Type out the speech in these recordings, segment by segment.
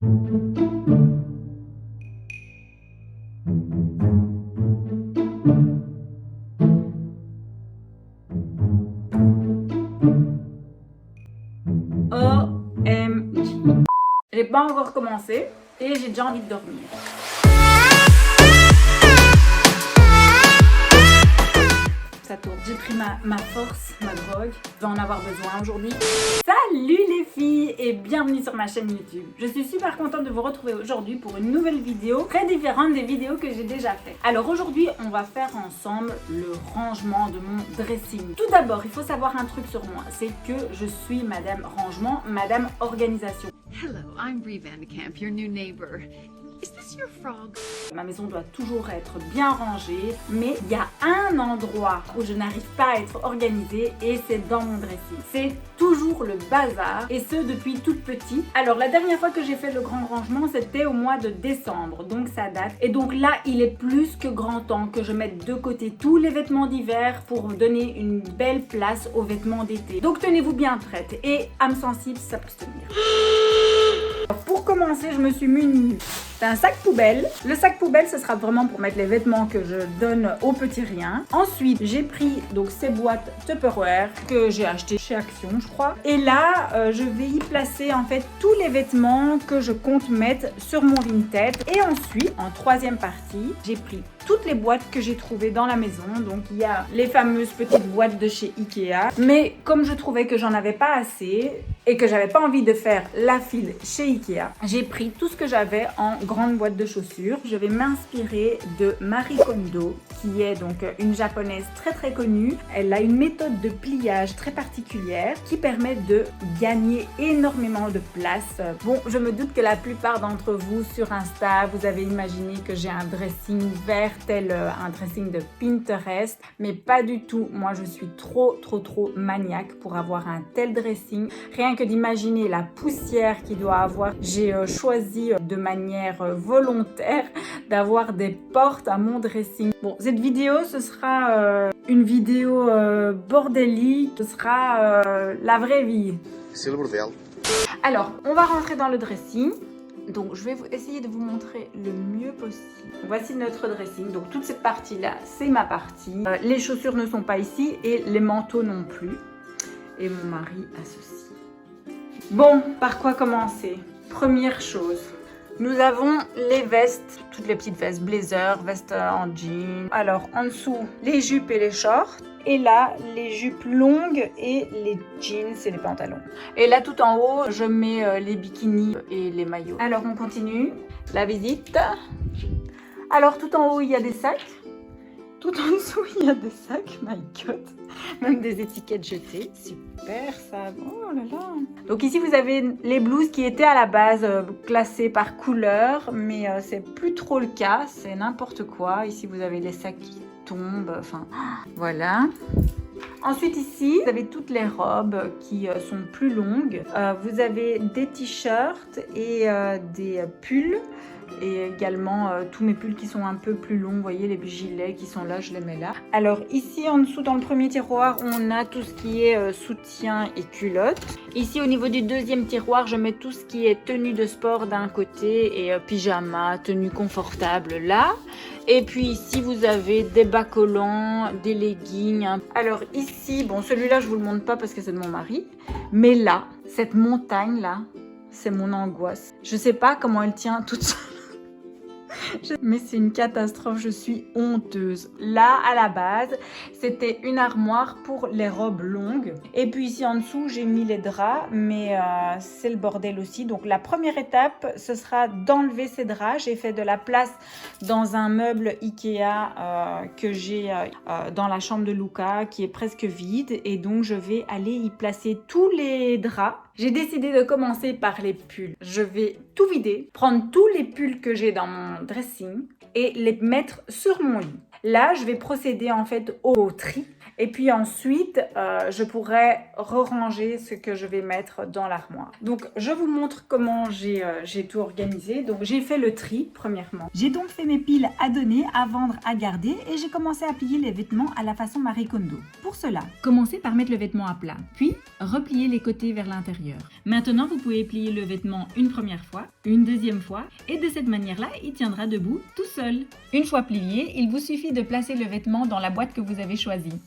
OMG. J'ai pas encore commencé et j'ai déjà envie de dormir. Ça tourne. J'ai pris ma force, ma drogue. Je vais en avoir besoin aujourd'hui. Salut les filles et bienvenue sur ma chaîne YouTube. Je suis super contente de vous retrouver aujourd'hui pour une nouvelle vidéo très différente des vidéos que j'ai déjà faites. Alors aujourd'hui, on va faire ensemble le rangement de mon dressing. Tout d'abord, il faut savoir un truc sur moi, c'est que je suis Madame Rangement, Madame Organisation. Hello, I'm Bree Vandekamp, your new neighbor. Is this your frog? Ma maison doit toujours être bien rangée, mais il y a un endroit où je n'arrive pas à être organisée et c'est dans mon dressing. C'est toujours le bazar et ce depuis toute petite. Alors la dernière fois que j'ai fait le grand rangement, c'était au mois de décembre, donc ça date. Et donc là, il est plus que grand temps que je mette de côté tous les vêtements d'hiver pour donner une belle place aux vêtements d'été. Donc tenez-vous bien prête et âme sensible, ça peut se tenir. Pour commencer, je me suis munie d'un sac poubelle. Le sac poubelle, ce sera vraiment pour mettre les vêtements que je donne aux petits riens. Ensuite, j'ai pris donc ces boîtes Tupperware que j'ai achetées chez Action, je crois. Et là, je vais y placer en fait tous les vêtements que je compte mettre sur mon Vinted. Et ensuite, en troisième partie, j'ai pris toutes les boîtes que j'ai trouvées dans la maison. Donc, il y a les fameuses petites boîtes de chez Ikea. Mais comme je trouvais que j'en avais pas assez et que j'avais pas envie de faire la file chez Ikea, j'ai pris tout ce que j'avais en grande boîte de chaussures. Je vais m'inspirer de Marie Kondo, qui est donc une japonaise très très connue. Elle a une méthode de pliage très particulière qui permet de gagner énormément de place. Bon, je me doute que la plupart d'entre vous sur Insta, vous avez imaginé que j'ai un dressing vert tel un dressing de Pinterest, mais pas du tout. Moi, je suis trop maniaque pour avoir un tel dressing. Rien que d'imaginer la poussière qu'il doit avoir, j'ai choisi de manière volontaire d'avoir des portes à mon dressing. Bon, cette vidéo, ce sera une vidéo bordélique, ce sera la vraie vie. C'est le bordel. Alors, on va rentrer dans le dressing. Donc, je vais essayer de vous montrer le mieux possible. Voici notre dressing. Donc, toute cette partie-là, c'est ma partie. Les chaussures ne sont pas ici et les manteaux non plus. Et mon mari a ceci. Bon, par quoi commencer? Première chose, nous avons les vestes, toutes les petites vestes, blazer, vestes en jean. Alors, en dessous, les jupes et les shorts. Et là, les jupes longues et les jeans et les pantalons. Et là, tout en haut, je mets les bikinis et les maillots. Alors, on continue. La visite. Alors, tout en haut, il y a des sacs. Tout en dessous, il y a des sacs. My God. Même des étiquettes jetées. Super, ça. Oh là là. Donc ici, vous avez les blouses qui étaient à la base classées par couleur. Mais c'est plus trop le cas. C'est n'importe quoi. Ici, vous avez les sacs qui tombent. Enfin, voilà. Ensuite ici, vous avez toutes les robes qui sont plus longues. Vous avez des t-shirts et des pulls. Et également tous mes pulls qui sont un peu plus longs, vous voyez les gilets qui sont là, je les mets là. Alors ici en dessous dans le premier tiroir, on a tout ce qui est soutien et culottes. Ici au niveau du deuxième tiroir, je mets tout ce qui est tenue de sport d'un côté et pyjama, tenue confortable là. Et puis ici vous avez des bas collants, des leggings. Alors ici, bon celui-là je vous le montre pas parce que c'est de mon mari. Mais là, cette montagne là, c'est mon angoisse. Je sais pas comment elle tient toute seule. Mais c'est une catastrophe, je suis honteuse. Là, à la base, c'était une armoire pour les robes longues. Et puis ici en dessous, j'ai mis les draps, mais c'est le bordel aussi. Donc la première étape, ce sera d'enlever ces draps. J'ai fait de la place dans un meuble Ikea que j'ai dans la chambre de Luca, qui est presque vide. Et donc, je vais aller y placer tous les draps. J'ai décidé de commencer par les pulls. Je vais tout vider, prendre tous les pulls que j'ai dans mon dressing et les mettre sur mon lit. Là, je vais procéder en fait au tri. Et puis ensuite, je pourrai ranger ce que je vais mettre dans l'armoire. Donc, je vous montre comment j'ai tout organisé. Donc, j'ai fait le tri, premièrement. J'ai donc fait mes piles à donner, à vendre, à garder. Et j'ai commencé à plier les vêtements à la façon Marie Kondo. Pour cela, commencez par mettre le vêtement à plat. Puis, repliez les côtés vers l'intérieur. Maintenant, vous pouvez plier le vêtement une première fois, une deuxième fois. Et de cette manière-là, il tiendra debout tout seul. Une fois plié, il vous suffit de placer le vêtement dans la boîte que vous avez choisie.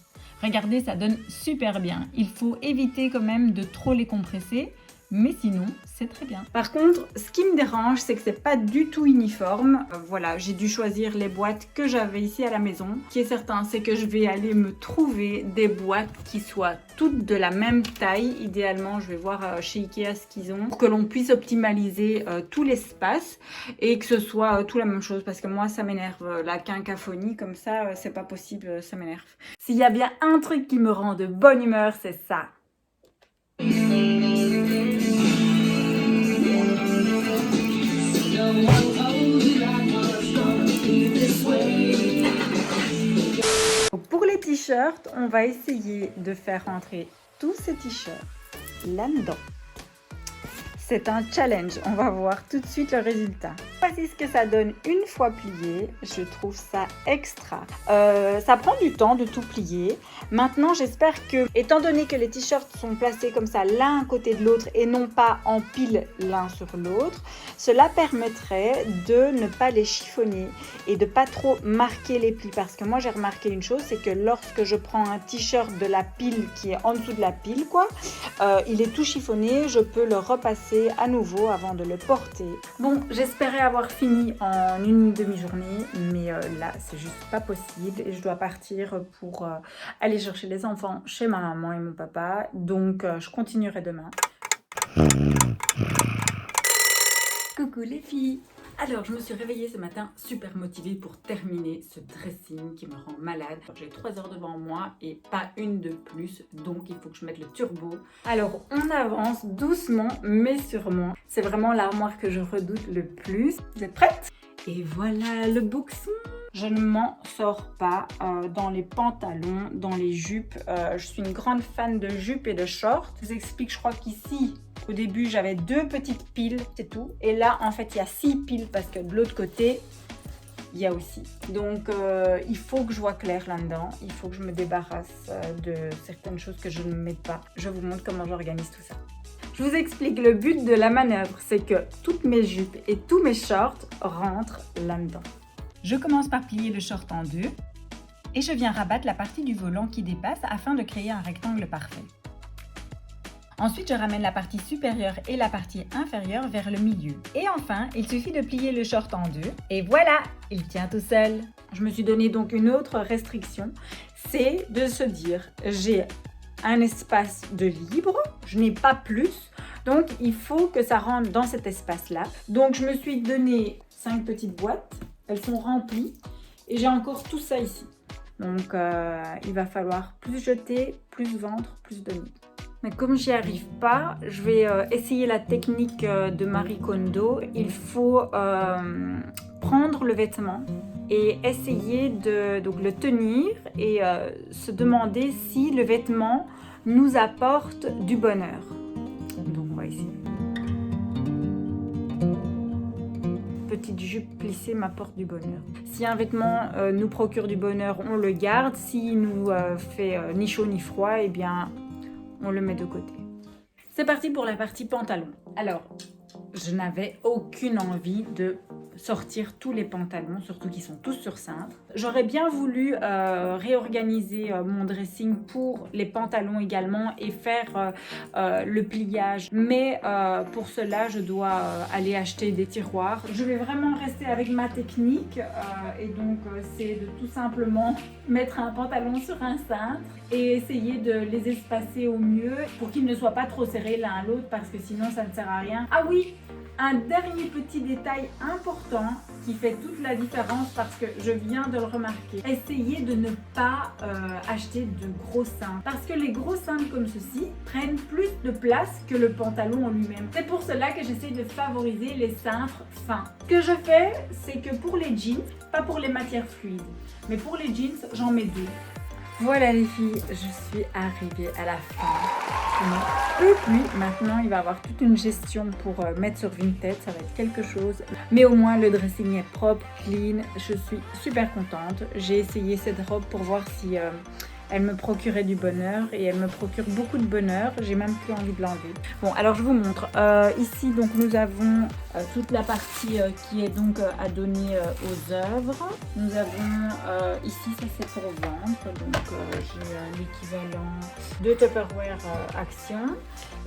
Regardez, ça donne super bien. Il faut éviter quand même de trop les compresser, mais sinon, c'est très bien. Par contre, ce qui me dérange, c'est que c'est pas du tout uniforme. Voilà, j'ai dû choisir les boîtes que j'avais ici à la maison. Ce qui est certain, c'est que je vais aller me trouver des boîtes qui soient toutes de la même taille. Idéalement, je vais voir chez Ikea ce qu'ils ont pour que l'on puisse optimaliser tout l'espace et que ce soit tout la même chose. Parce que moi, ça m'énerve. La quinquaphonie comme ça, c'est pas possible, ça m'énerve. S'il y a bien un truc qui me rend de bonne humeur, c'est ça. Pour les t-shirts, on va essayer de faire rentrer tous ces t-shirts là-dedans. C'est un challenge, on va voir tout de suite le résultat. Voici ce que ça donne une fois plié, je trouve ça extra. Ça prend du temps de tout plier. Maintenant, j'espère que, étant donné que les t-shirts sont placés comme ça l'un à côté de l'autre et non pas en pile l'un sur l'autre, cela permettrait de ne pas les chiffonner et de pas trop marquer les plis. Parce que moi, j'ai remarqué une chose, c'est que lorsque je prends un t-shirt de la pile qui est en dessous de la pile, il est tout chiffonné, je peux le repasser à nouveau avant de le porter. Bon, j'espérais avoir fini en une demi-journée, mais là, c'est juste pas possible et je dois partir pour aller chercher les enfants chez ma maman et mon papa. Donc, je continuerai demain. Coucou les filles! Alors, je me suis réveillée ce matin super motivée pour terminer ce dressing qui me rend malade. J'ai 3 heures devant moi et pas une de plus, donc il faut que je mette le turbo. Alors, on avance doucement mais sûrement. C'est vraiment l'armoire que je redoute le plus. Vous êtes prêtes? Et voilà le boxon! Je ne m'en sors pas dans les pantalons, dans les jupes. Je suis une grande fan de jupes et de shorts. Je vous explique, je crois qu'ici, au début, j'avais 2 petites piles, c'est tout. Et là, en fait, il y a 6 piles parce que de l'autre côté, il y a aussi. Donc, il faut que je vois clair là-dedans. Il faut que je me débarrasse de certaines choses que je ne mets pas. Je vous montre comment j'organise tout ça. Je vous explique le but de la manœuvre. C'est que toutes mes jupes et tous mes shorts rentrent là-dedans. Je commence par plier le short en deux et je viens rabattre la partie du volant qui dépasse afin de créer un rectangle parfait. Ensuite, je ramène la partie supérieure et la partie inférieure vers le milieu. Et enfin, il suffit de plier le short en deux et voilà, il tient tout seul. Je me suis donné donc une autre restriction, c'est de se dire j'ai un espace de libre, je n'ai pas plus, donc il faut que ça rentre dans cet espace-là. Donc je me suis donné 5 petites boîtes. Elles sont remplies et j'ai encore tout ça ici. Donc, il va falloir plus jeter, plus vendre, plus donner. Mais comme j'y arrive pas, je vais essayer la technique de Marie Kondo. Il faut prendre le vêtement et essayer de donc, le tenir et se demander si le vêtement nous apporte du bonheur. Donc, on va essayer. Petite jupe plissée m'apporte du bonheur. Si un vêtement nous procure du bonheur, on le garde. S'il nous fait ni chaud ni froid, eh bien, on le met de côté. C'est parti pour la partie pantalon. Alors, je n'avais aucune envie de sortir tous les pantalons, surtout qu'ils sont tous sur cintre. J'aurais bien voulu réorganiser mon dressing pour les pantalons également et faire le pliage. Mais pour cela, je dois aller acheter des tiroirs. Je vais vraiment rester avec ma technique et donc c'est de tout simplement mettre un pantalon sur un cintre et essayer de les espacer au mieux pour qu'ils ne soient pas trop serrés l'un à l'autre parce que sinon ça ne sert à rien. Ah oui, Un dernier petit détail important qui fait toute la différence parce que je viens de le remarquer. Essayez de ne pas acheter de gros seins parce que les gros seins comme ceci prennent plus de place que le pantalon en lui-même. C'est pour cela que j'essaie de favoriser les cintres fins. Ce que je fais, c'est que pour les jeans, pas pour les matières fluides, mais pour les jeans, j'en mets 2. Voilà les filles, je suis arrivée à la fin. Je n'en peux plus. Maintenant, il va y avoir toute une gestion pour mettre sur Vinted. Ça va être quelque chose. Mais au moins, le dressing est propre, clean. Je suis super contente. J'ai essayé cette robe pour voir si elle me procurait du bonheur. Et elle me procure beaucoup de bonheur. J'ai même plus envie de l'enlever. Bon, alors je vous montre. Ici, donc, nous avons toute la partie qui est donc à donner aux œuvres. Nous avons ici, ça c'est pour vendre. Donc, j'ai l'équivalent de Tupperware Action.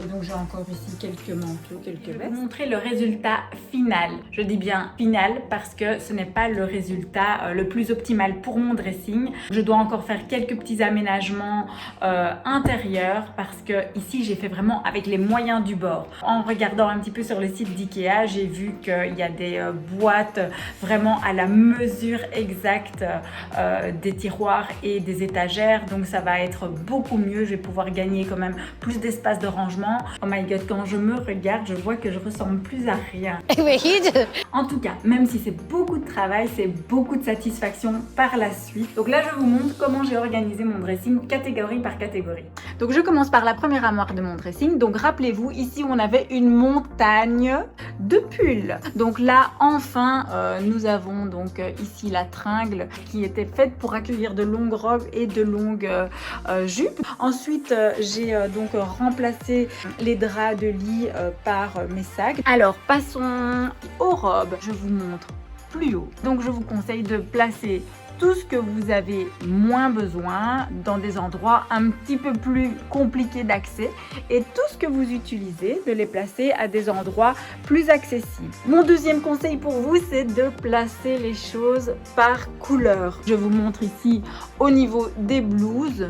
Et donc, j'ai encore ici quelques manteaux, quelques vestes. Je vais vous montrer le résultat final. Je dis bien final parce que ce n'est pas le résultat le plus optimal pour mon dressing. Je dois encore faire quelques petits aménagements intérieurs parce que ici, j'ai fait vraiment avec les moyens du bord. En regardant un petit peu sur le site d'IKEA, j'ai vu qu'il y a des boîtes vraiment à la mesure exacte des tiroirs et des étagères. Donc, ça va être beaucoup mieux. Je vais pouvoir gagner quand même plus d'espace de rangement. Oh my god, quand je me regarde, je vois que je ressemble plus à rien. En tout cas, même si c'est beaucoup de travail, c'est beaucoup de satisfaction par la suite. Donc là, je vous montre comment j'ai organisé mon dressing catégorie par catégorie. Donc je commence par la première armoire de mon dressing. Donc rappelez-vous, ici on avait une montagne de pulls. Donc là, enfin, nous avons donc ici la tringle qui était faite pour accueillir de longues robes et de longues jupes. Ensuite, j'ai donc remplacé les draps de lit par mes sacs. Alors, passons aux robes. Je vous montre plus haut. Donc, je vous conseille de placer tout ce que vous avez moins besoin dans des endroits un petit peu plus compliqués d'accès et tout ce que vous utilisez, de les placer à des endroits plus accessibles. Mon deuxième conseil pour vous, c'est de placer les choses par couleur. Je vous montre ici au niveau des blouses.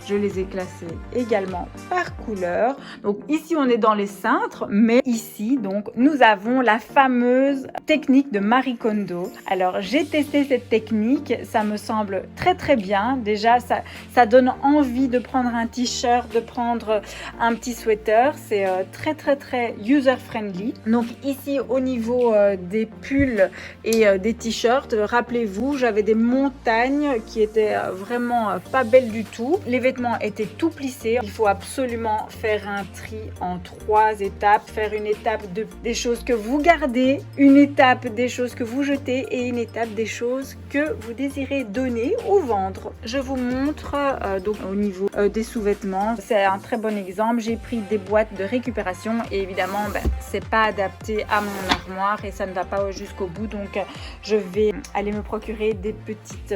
Je les ai classés également par couleur. Donc ici, on est dans les cintres, mais ici, donc, nous avons la fameuse technique de Marie Kondo. Alors, j'ai testé cette technique. Ça me semble très, très bien. Déjà, ça donne envie de prendre un t-shirt, de prendre un petit sweater. C'est très, très, très user-friendly. Donc ici, au niveau des pulls et des t-shirts, rappelez-vous, j'avais des montagnes qui étaient vraiment pas belles du tout. Les vêtements étaient tout plissés. Il faut absolument faire un tri en 3 étapes. Faire une étape des choses que vous gardez, une étape des choses que vous jetez et une étape des choses que vous désirez donner ou vendre. Je vous montre donc au niveau des sous-vêtements. C'est un très bon exemple. J'ai pris des boîtes de récupération et évidemment, c'est pas adapté à mon armoire et ça ne va pas jusqu'au bout. Donc, je vais aller me procurer des petites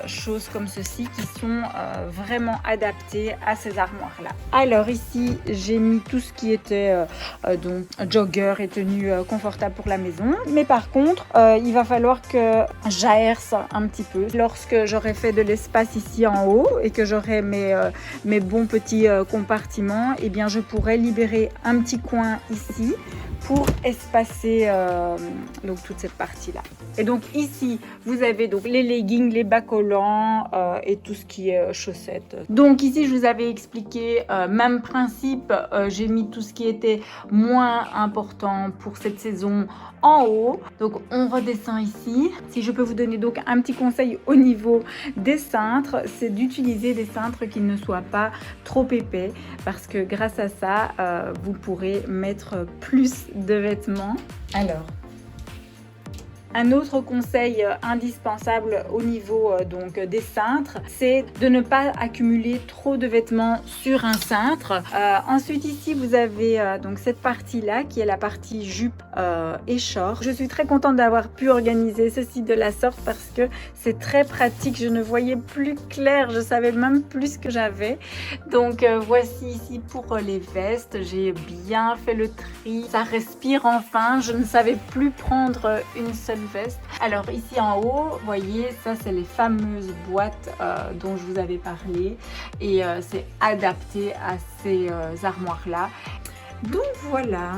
choses comme ceci qui sont vraiment adaptées à ces armoires là. Alors ici j'ai mis tout ce qui était donc jogger et tenue confortable pour la maison, mais par contre il va falloir que j'aère ça un petit peu. Lorsque j'aurai fait de l'espace ici en haut et que j'aurai mes bons petits compartiments, et bien je pourrai libérer un petit coin ici pour espacer donc toute cette partie là. Et donc ici vous avez donc les leggings, les bas collants et tout ce qui est chaussettes. Donc ici je vous avais expliqué même principe, j'ai mis tout ce qui était moins important pour cette saison en haut. Donc on redescend ici. Si je peux vous donner donc un petit conseil au niveau des cintres, c'est d'utiliser des cintres qui ne soient pas trop épais parce que grâce à ça vous pourrez mettre plus de vêtements. Alors un autre conseil indispensable au niveau donc des cintres, c'est de ne pas accumuler trop de vêtements sur un cintre. Ensuite ici vous avez donc cette partie là qui est la partie jupe et short. Je suis très contente d'avoir pu organiser ceci de la sorte parce que c'est très pratique. Je ne voyais plus clair, je savais même plus ce que j'avais. Donc voici ici pour les vestes, j'ai bien fait le tri. Ça respire enfin, je ne savais plus prendre une seule veste. Alors ici en haut, vous voyez, ça c'est les fameuses boîtes dont je vous avais parlé et c'est adapté à ces armoires là. Donc voilà.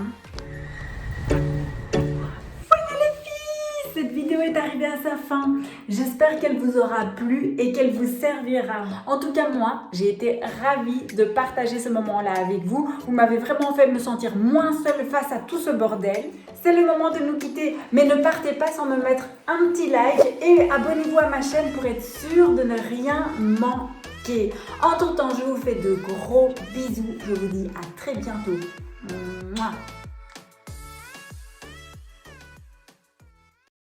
cette vidéo est arrivée à sa fin. J'espère qu'elle vous aura plu et qu'elle vous servira. En tout cas, moi, j'ai été ravie de partager ce moment-là avec vous. Vous m'avez vraiment fait me sentir moins seule face à tout ce bordel. C'est le moment de nous quitter, mais ne partez pas sans me mettre un petit like et abonnez-vous à ma chaîne pour être sûr de ne rien manquer. Entre-temps, je vous fais de gros bisous. Je vous dis à très bientôt. Mouah.